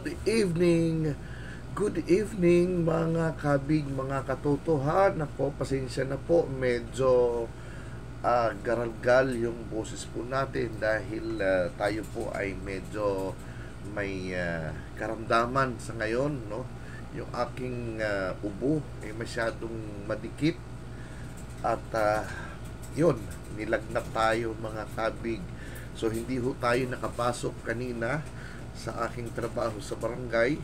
Good evening mga kabig, mga katotohan. Ako, pasensya na po, medyo garalgal yung boses po natin dahil tayo po ay medyo may karamdaman sa ngayon, no? Yung aking ubo ay masyadong madikit at yun, nilagnat tayo mga kabig. So hindi ho tayo nakapasok kanina sa aking trabaho sa barangay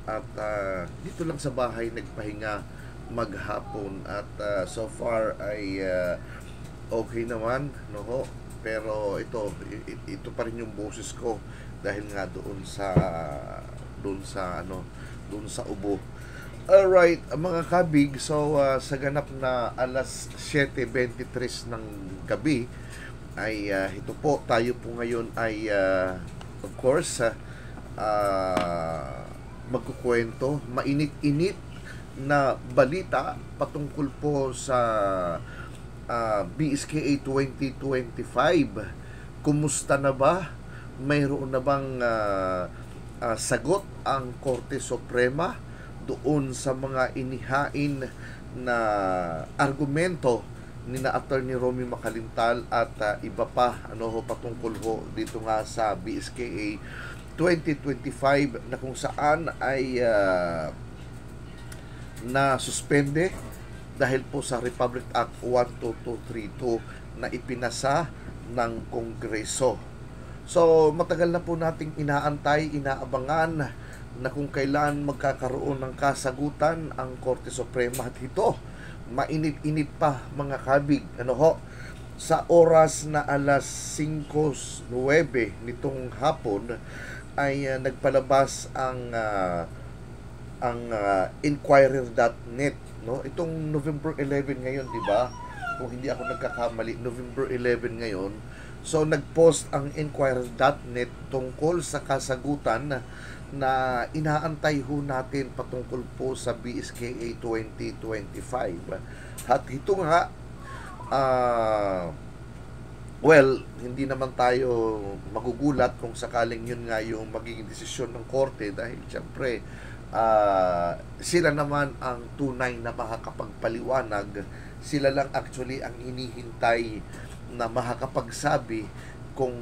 at dito lang sa bahay nagpahinga maghapon at so far ay okay naman, no ho? Pero ito pa rin yung boses ko dahil nga doon sa ubo. Alright, mga kabig, so sa ganap na alas 7:23 ng gabi ay ito po, tayo po ngayon ay of course magkukwento mainit-init na balita patungkol po sa BSKA 2025. Kumusta na ba? Mayroon na bang sagot ang Korte Suprema doon sa mga inihain na argumento ni na Attorney Romy Macalintal at iba pa patungkol ho dito nga sa BSKA 2025 na kung saan ay na-suspende dahil po sa Republic Act 12232 na ipinasa ng Kongreso. So, matagal na po nating inaantay, inaabangan na kung kailan magkakaroon ng kasagutan ang Korte Suprema at ito, mainit-init pa mga kabig. Sa oras na alas 5:09 nitong hapon ay nagpalabas ang Inquirer.net, no? Itong November 11 ngayon, di ba? Kung hindi ako nagkakamali, November 11 ngayon. So nagpost ang Inquirer.net tungkol sa kasagutan na inaantay ho natin patungkol po sa BSKA 2025. At ito nga, hindi naman tayo magugulat kung sakaling yun nga yung magiging desisyon ng korte dahil siyempre sila naman ang tunay na makakapagpaliwanag. Sila lang actually ang hinihintay na makakapagsabi kung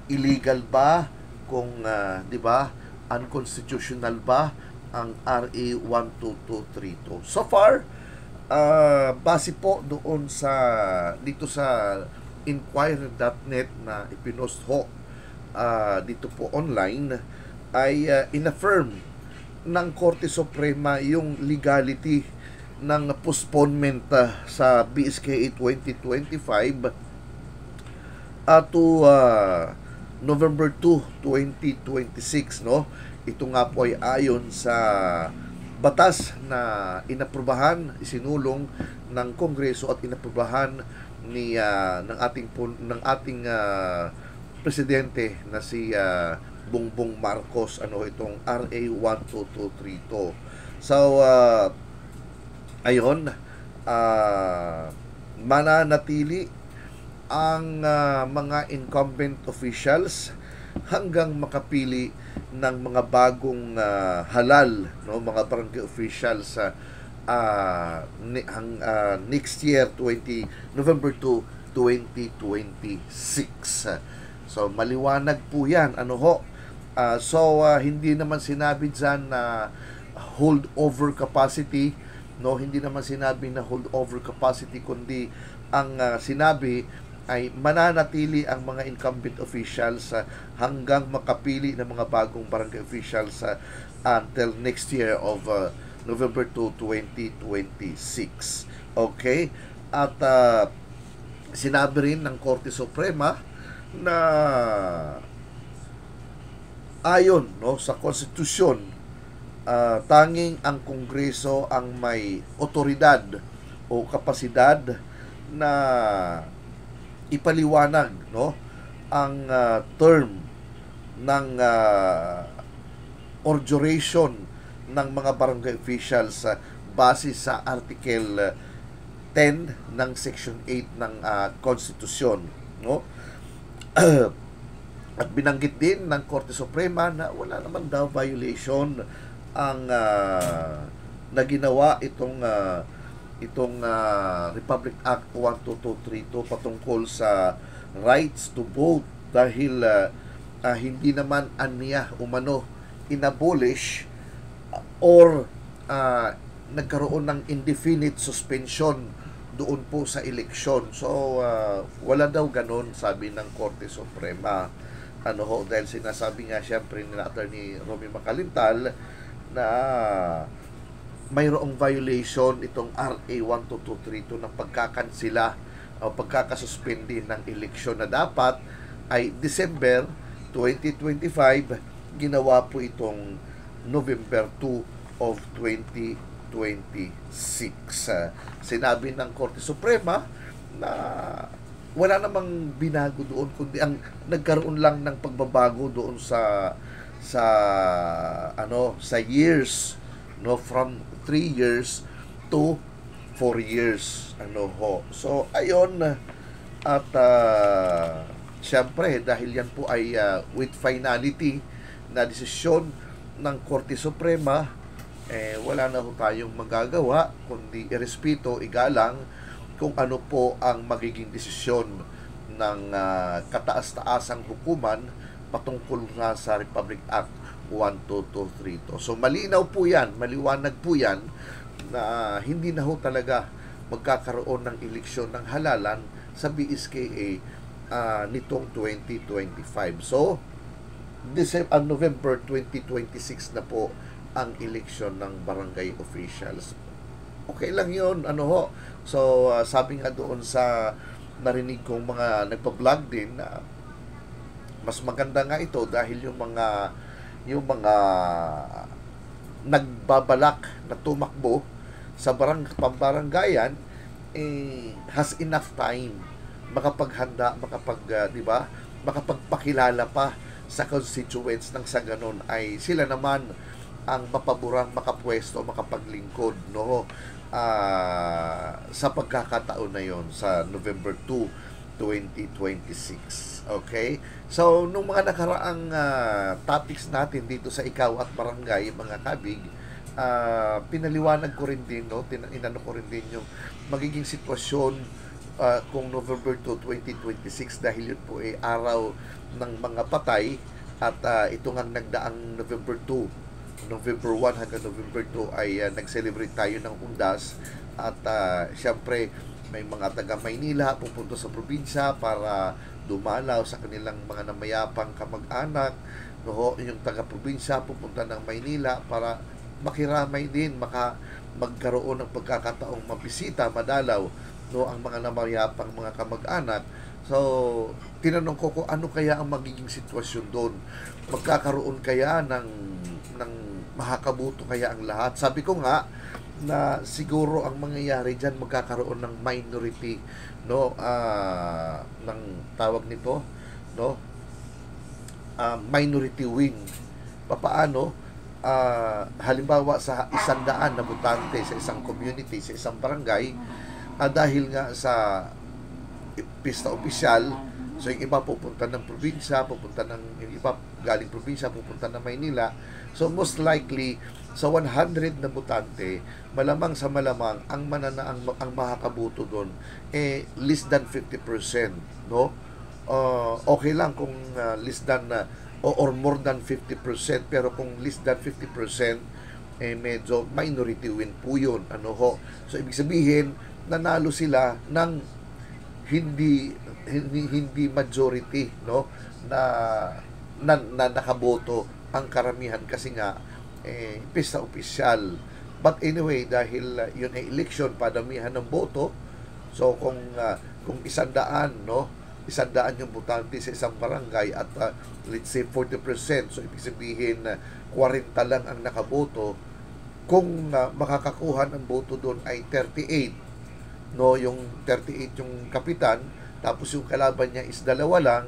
illegal ba, kung di ba, unconstitutional ba ang RA 12232. So far, base po doon dito sa Inquirer.net na ipinost ho dito po online ay inaffirm ng Korte Suprema yung legality ng postponement sa BSKA 2025 to November 2, 2026, no? Ito nga po ay ayon sa batas na inaprubahan, isinulong ng Kongreso at inaprubahan ng ating presidente na si Bongbong Marcos, itong RA 12232. So ayon, mananatili ang mga incumbent officials hanggang makapili ng mga bagong halal, no, mga barangay officials next year, November 2, 2026. So maliwanag po 'yan, hindi naman sinabi diyan na hold over capacity, no, hindi naman sinabi na hold over capacity, kundi ang sinabi ay mananatili ang mga incumbent officials hanggang makapili ng mga bagong barangay officials until next year of November 2, 2026. Okay? At sinabi rin ng Korte Suprema na ayon, no, sa konstitusyon, tanging ang Kongreso ang may otoridad o kapasidad na ipaliwanag, no, ang term ng or duration ng mga barangay officials base sa Article 10 ng Section 8 ng Konstitusyon, no? At binanggit din ng Korte Suprema na wala naman daw violation ang na ginawa itong Republic Act 12232 patungkol sa rights to vote dahil hindi naman aniya umano inabolish or nagkaroon ng indefinite suspension doon po sa eleksyon. So wala daw ganon, sabi ng Korte Suprema. Dahil sinasabi nga siyempre ni Attorney Romy Macalintal na mayroong violation itong RA 12232 ng pagkakansila o pagkakasuspindi ng eleksyon na dapat ay December 2025, ginawa po itong November 2 of 2026. Sinabi ng Korte Suprema na wala namang binago doon, kundi ang nagkaroon lang ng pagbabago doon sa years, from 3 years to 4 years, So ayon, at syempre dahil yan po ay with finality na desisyon ng Korte Suprema, wala na po tayong magagawa kundi irespeto, igalang kung ano po ang magiging desisyon ng kataas-taasang hukuman patungkol na sa Republic Act 12232. So malinaw po yan, maliwanag po yan na hindi na ho talaga magkakaroon ng eleksyon ng halalan sa BSKA nitong 2025. So November 2026 na po ang eleksyon ng barangay officials. Okay lang yun, So sabi nga doon sa narinig kong mga nagpa-vlog din na mas maganda nga ito dahil yung mga nagbabalak na tumakbo sa pambarangayan has enough time makapaghanda, makapagpakilala pa sa constituents nang sa ganon ay sila naman ang mapaborang makapwesto, makapaglingkod sa pagkakataon na yon sa November 2, 2026. Okay? So, nung mga nakaraang topics natin dito sa Ikaw at Barangay, mga kabig, pinaliwanag ko rin din, inano ko rin din yung magiging sitwasyon kung November 2, 2026 dahil yun po ay araw ng mga patay at ito nga nagdaang November 1 hanggang November 2 ay nag-celebrate tayo ng Undas at syempre may mga taga Maynila pupunta sa probinsya para dumalaw sa kanilang mga namayapang kamag-anak, yung taga probinsya pupunta ng Maynila para makiramay din, magkaroon ng pagkakataong mabisita, madalaw ang mga namayapang mga kamag-anak. So tinanong ko kung ano kaya ang magiging sitwasyon doon, magkakaroon kaya ng makakabuto kaya ang lahat. Sabi ko nga na siguro ang mangyayari diyan, magkakaroon ng minority ng tawag nito minority wing. Papaano halimbawa sa 100 na botante sa isang community, sa isang barangay, dahil nga sa pista opisyal, so yung iba pupunta ng probinsya, yung iba galing probinsya pupunta ng Maynila. So most likely sa 100 na botante, malamang sa malamang ang makakabuto doon less than 50%, okay lang kung less than or more than 50%, pero kung less than 50% medyo minority win po yun, So ibig sabihin nanalo sila ng hindi majority, na nakaboto ang karamihan kasi nga pista opisyal. But anyway, dahil yun ay election, padamihan ng boto, so kung 100, 100 yung botante sa isang barangay at let's say 40%, so ibig sabihin 40 lang ang nakaboto. Kung makakakuha ng boto doon ay 38, yung 38 yung kapitan, tapos yung kalaban niya is 2 lang,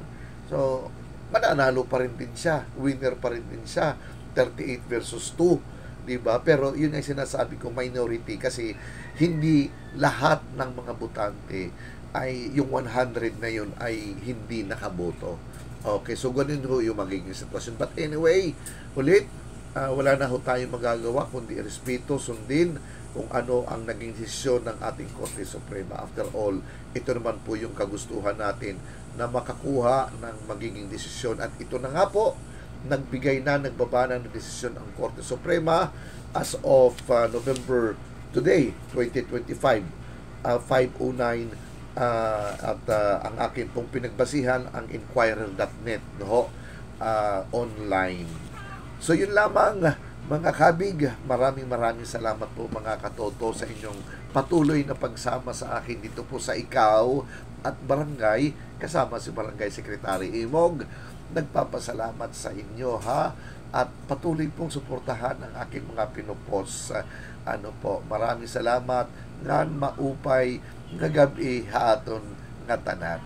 so mananalo pa rin din siya, winner pa rin din siya, 38 versus 2, diba? Pero yun ang sinasabi ko, minority, kasi hindi lahat ng mga botante ay yung 100 na yun ay hindi nakaboto. Okay, so ganun ho yung magiging sitwasyon. But anyway, ulit, wala na ho tayong magagawa kundi respeto, sundin kung ano ang naging desisyon ng ating Korte Suprema. After all, ito naman po yung kagustuhan natin na makakuha ng magiging desisyon. At ito na nga po, nagbaba na ng desisyon ang Korte Suprema as of November today, 2025, 5:09 at ang akin pong pinagbasihan ang inquirer.net no, online. So yun lamang mga kabig, maraming salamat po mga katoto sa inyong patuloy na pagsama sa akin dito po sa Ikaw at Barangay kasama si Barangay Secretary Imog. Nagpapasalamat sa inyo ha, at patuloy pong suportahan ang aking mga pinopost. Maraming salamat ngan maupay nga gabi haton nga tanan.